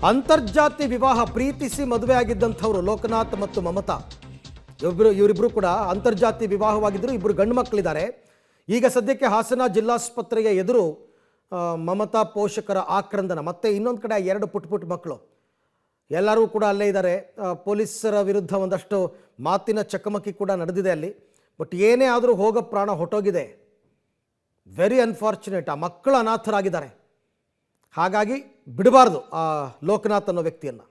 ಅಂತರ್ಜಾತಿ ವಿವಾಹ ಪ್ರೀತಿಸಿ ಮದುವೆ ಆಗಿದ್ದಂಥವ್ರು ಲೋಕನಾಥ್ ಮತ್ತು ಮಮತಾ ಇವರಿಬ್ಬರು ಕೂಡ ಅಂತರ್ಜಾತಿ ವಿವಾಹವಾಗಿದ್ದರು. ಇಬ್ಬರು ಗಂಡು ಮಕ್ಕಳಿದ್ದಾರೆ. ಈಗ ಸದ್ಯಕ್ಕೆ ಹಾಸನ ಜಿಲ್ಲಾಸ್ಪತ್ರೆಯ ಎದುರು ಮಮತಾ ಪೋಷಕರ ಆಕ್ರಂದನ. ಮತ್ತೆ ಇನ್ನೊಂದು ಕಡೆ ಎರಡು ಪುಟ್ಟ ಮಕ್ಕಳು ಎಲ್ಲರೂ ಕೂಡ ಅಲ್ಲೇ ಇದ್ದಾರೆ. ಪೊಲೀಸರ ವಿರುದ್ಧ ಒಂದಷ್ಟು ಮಾತಿನ ಚಕಮಕಿ ಕೂಡ ನಡೆದಿದೆ ಅಲ್ಲಿ. ಬಟ್ ಏನೇ ಆದರೂ ಹೋಗೋ ಪ್ರಾಣ ಹೊಟ್ಟೋಗಿದೆ. Very unfortunate. ಆ ಮಕ್ಕಳು ಅನಾಥರಾಗಿದ್ದಾರೆ. ಹಾಗಾಗಿ ಬಿಡಬಾರ್ದು ಆ ಲೋಕನಾಥ್ ಅನ್ನೋ ವ್ಯಕ್ತಿಯನ್ನು.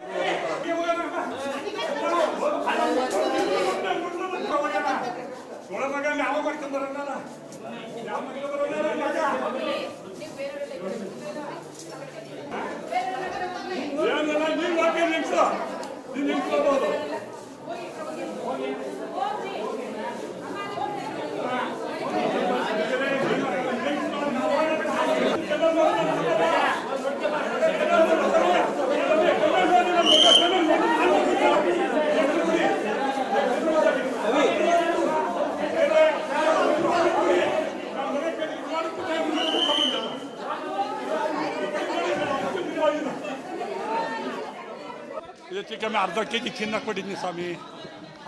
ಹೆಚ್ಚಿಕಮ್ಮಿ ಅರ್ಧ ಕೆ ಜಿ ಚಿನ್ನ ಕೊಟ್ಟಿದ್ದೀನಿ ಸ್ವಾಮಿ.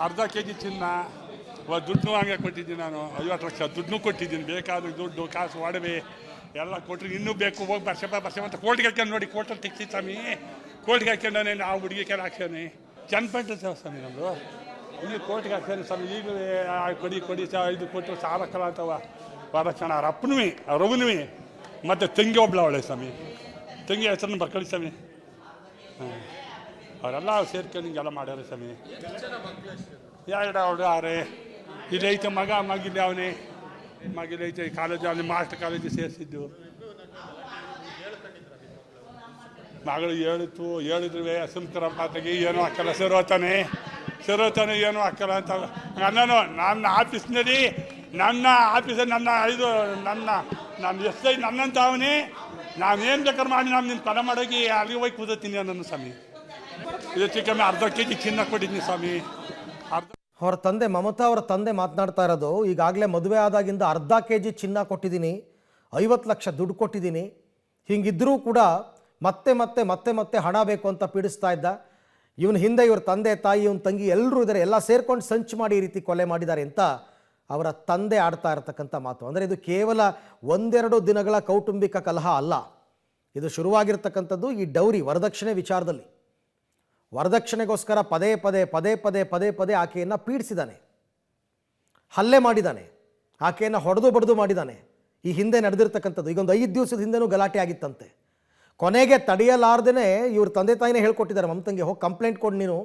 ಅರ್ಧ ಕೆ ಜಿ ಚಿನ್ನ ದುಡ್ಡು ಹಂಗೆ ಕೊಟ್ಟಿದ್ದೀನಿ. ನಾನು 50 ಲಕ್ಷ ದುಡ್ಡು ಕೊಟ್ಟಿದ್ದೀನಿ. ಬೇಕಾದ್ರೆ ದುಡ್ಡು ಕಾಸು ಒಡವೆ ಎಲ್ಲ ಕೊಟ್ಟರು. ಇನ್ನೂ ಬೇಕು ಹೋಗಿ ಬರ್ಷ ಅಂತ ಕೋರ್ಟ್ಗೆ ಹಾಕ್ಕೊಂಡು ನೋಡಿ. ಕೋರ್ಟಲ್ಲಿ ತೆಗ್ಸಿ ಸ್ವಾಮಿ. ಕೋರ್ಟ್ಗೆ ಹಾಕ್ಕೊಂಡಾನೆ ನಾವು ಹುಡುಗಿ ಕೆಲ ಹಾಕ್ಸಾನೆ. ಚನ್ನಪೇಟೆ ಸ್ವಾಮಿ ನಮ್ಮದು. ಇಲ್ಲಿ ಕೋರ್ಟ್ಗೆ ಹಾಕ್ಸಾನೆ ಸ್ವಾಮಿ. ಈಗಲೇ ಕೊಡಿ ಇದು ಕೊಟ್ಟರು ಸಾಲಕ್ಕಲ್ಲ ಅಂತವ ವರಕ್ಷಣ. ಅವ್ರ ಅಪ್ಪನೂ ಅವ್ರ ರವನೂ ಮತ್ತು ತಂಗಿ ಒಬ್ಳ ಅವಳೆ ಸ್ವಾಮಿ. ತಂಗಿ ಹೆಸರನ್ನು ಬರ್ಕೊಳ್ಳಿ ಸ್ವಾಮಿ. ಅವರೆಲ್ಲ ಸೇರ್ಕೊಂಡು ಹಿಂಗೆಲ್ಲ ಮಾಡ್ಯಾರ ಸ್ವಾಮಿ. ಎರಡು ಅವಳು ಆರೆ ಇದೈತೆ ಮಗಿಲಿ ಅವನೇ ಮಗಿಲೈತೆ ಕಾಲೇಜು ಅಲ್ಲಿ ಮಾಸ್ಟರ್ ಕಾಲೇಜು ಸೇರಿಸಿದ್ದು. ಮಗಳು ಹೇಳಿದ್ರು ಸುಮ್ಕರ ಮಾತಾಗಿ ಏನೂ ಹಾಕಲ್ಲ ಸೇರೋತಾನೆ ಏನೂ ಹಾಕಲ್ಲ ಅಂತ ನನ್ನ ಆಫೀಸ್ನಲ್ಲಿ ನನ್ನ ಎಸ್ ಐ ನನ್ನಂತ ಅವನೇ. ನಾನೇನು ಬೇಕಾದ್ರೆ ಮಾಡಿ ನಾನು ನಿನ್ನ ಕೊಲೆ ಮಾಡೋಗಿ ಅಲ್ಲಿಗೆ ಹೋಗಿ ಕೂದತೀನಿ ನನ್ನ ಸ್ವಾಮಿ. ಹೆಚ್ಚಿಕಮ್ಮಿ ಅರ್ಧ ಕೆ ಜಿ ಚಿನ್ನ ಕೊಟ್ಟಿದ್ದೀನಿ ಸ್ವಾಮಿ. ಅವರ ತಂದೆ ಮಮತಾ ಅವರ ತಂದೆ ಮಾತನಾಡ್ತಾ ಇರೋದು, ಈಗಾಗಲೇ ಮದುವೆ ಆದಾಗಿಂದ ಅರ್ಧ ಕೆ ಜಿ ಚಿನ್ನ ಕೊಟ್ಟಿದ್ದೀನಿ, 50 ಲಕ್ಷ ದುಡ್ಡು ಕೊಟ್ಟಿದ್ದೀನಿ. ಹಿಂಗಿದ್ರೂ ಕೂಡ ಮತ್ತೆ ಹಣ ಬೇಕು ಅಂತ ಪೀಡಿಸ್ತಾ ಇದ್ದ. ಇವನ ಹಿಂದೆ ಇವ್ರ ತಂದೆ ತಾಯಿ ಇವನ ತಂಗಿ ಎಲ್ಲರೂ ಇದ್ದಾರೆ. ಎಲ್ಲ ಸೇರ್ಕೊಂಡು ಸಂಚು ಮಾಡಿ ಈ ರೀತಿ ಕೊಲೆ ಮಾಡಿದ್ದಾರೆ ಅಂತ ಅವರ ತಂದೆ ಆಡ್ತಾ ಇರತಕ್ಕಂಥ ಮಾತು. ಅಂದರೆ ಇದು ಕೇವಲ 1-2 ದಿನಗಳ ಕೌಟುಂಬಿಕ ಕಲಹ ಅಲ್ಲ. ಇದು ಶುರುವಾಗಿರ್ತಕ್ಕಂಥದ್ದು ಈ ಡೌರಿ ವರದಕ್ಷಿಣೆ ವಿಚಾರದಲ್ಲಿ. ವರದಕ್ಷಿಣೆಗೋಸ್ಕರ ಪದೇ ಆಕೆಯನ್ನು ಪೀಡಿಸಿದ್ದಾನೆ, ಹಲ್ಲೆ ಮಾಡಿದ್ದಾನೆ, ಆಕೆಯನ್ನು ಹೊಡೆದು ಬಡಿದು ಮಾಡಿದ್ದಾನೆ. ಈ ಹಿಂದೆ ನಡೆದಿರ್ತಕ್ಕಂಥದ್ದು ಈಗೊಂದು 5 ದಿವಸದ ಹಿಂದೆನೂ ಗಲಾಟೆ ಆಗಿತ್ತಂತೆ. ಕೊನೆಗೆ ತಡೆಯಲಾರ್ದೇ ಇವ್ರ ತಂದೆ ತಾಯಿನೇ ಹೇಳ್ಕೊಟ್ಟಿದ್ದಾರೆ ಮಮತಂಗೆ, ಹೋಗಿ ಕಂಪ್ಲೇಂಟ್ ಕೊಡು ನೀನು,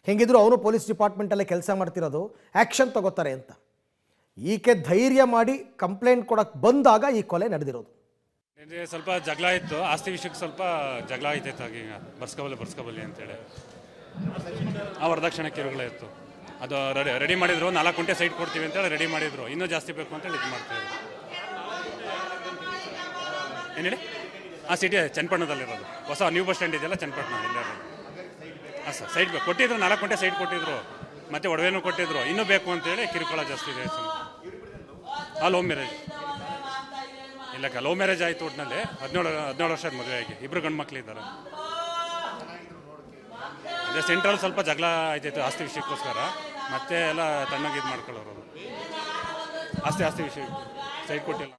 ಹೆಂಗಿದ್ರು ಅವನು ಪೊಲೀಸ್ ಡಿಪಾರ್ಟ್ಮೆಂಟಲ್ಲೇ ಕೆಲಸ ಮಾಡ್ತಿರೋದು, ಆ್ಯಕ್ಷನ್ ತಗೋತಾರೆ ಅಂತ. ಈಕೆ ಧೈರ್ಯ ಮಾಡಿ ಕಂಪ್ಲೇಂಟ್ ಕೊಡೋಕ್ಕೆ ಬಂದಾಗ ಈ ಕೊಲೆ ನಡೆದಿರೋದು. ಸ್ವಲ್ಪ ಜಗಳ ಇತ್ತು, ಆಸ್ತಿ ವಿಷಯಕ್ಕೆ ಸ್ವಲ್ಪ ಜಗಳ ಆಯ್ತಾಯ್ತು. ಹಾಗೆ ಬರ್ಸ್ಕೊಬಲ್ಲಿ ಅಂತೇಳಿ ವರದಕ್ಷಿಣೆ ಕಿರುಗಳೇ ಇತ್ತು. ಅದು ರೆಡಿ ಮಾಡಿದ್ರು. 4 ಗುಂಟೆ ಸೈಟ್ ಕೊಡ್ತೀವಿ ಅಂತೇಳಿ ರೆಡಿ ಮಾಡಿದ್ರು. ಇನ್ನೂ ಜಾಸ್ತಿ ಬೇಕು ಅಂತೇಳಿ ಇದು ಮಾಡ್ತಿದ್ರು. ಏನು ಹೇಳಿ? ಆ ಸಿಟಿ ಚನ್ನಪಟ್ಟಣದಲ್ಲಿರೋದು. ಹೊಸ ನ್ಯೂ ಬಸ್ ಸ್ಟ್ಯಾಂಡ್ ಇದೆಯಲ್ಲ ಚನ್ನಪಟ್ಟಣ, ಇಲ್ಲ ಹಾಂ ಸರ್. ಸೈಟ್ ಕೊಟ್ಟಿದ್ರು, 4 ಗುಂಟೆ ಸೈಟ್ ಕೊಟ್ಟಿದ್ರು, ಮತ್ತು ಒಡವೆನೂ ಕೊಟ್ಟಿದ್ರು. ಇನ್ನೂ ಬೇಕು ಅಂತೇಳಿ ಕಿರುಕುಳ ಜಾಸ್ತಿ ಇದೆ. ಲವ್ ಮ್ಯಾರೇಜ್ ಇಲ್ಲಕ್ಕ, ಲವ್ ಮ್ಯಾರೇಜ್ ಆಯಿತು. ಒಟ್ಟಿನಲ್ಲಿ 17 ವರ್ಷದ ಮದುವೆ ಆಗಿ 2 ಗಂಡು ಮಕ್ಕಳಿದ್ದಾರೆ. ಅದೇ ಸೆಂಟ್ರಲ್ಲಿ ಸ್ವಲ್ಪ ಜಗಳ ಆಯ್ತಾಯಿತ್ತು ಆಸ್ತಿ ವಿಷಯಕ್ಕೋಸ್ಕರ. ಮತ್ತೆ ಎಲ್ಲ ತಣ್ಣಗೆ ಇದು ಮಾಡ್ಕೊಳ್ಳೋರು. ಆಸ್ತಿ ವಿಷಯ ಸೈಟ್ ಕೊಟ್ಟಿಲ್ಲ.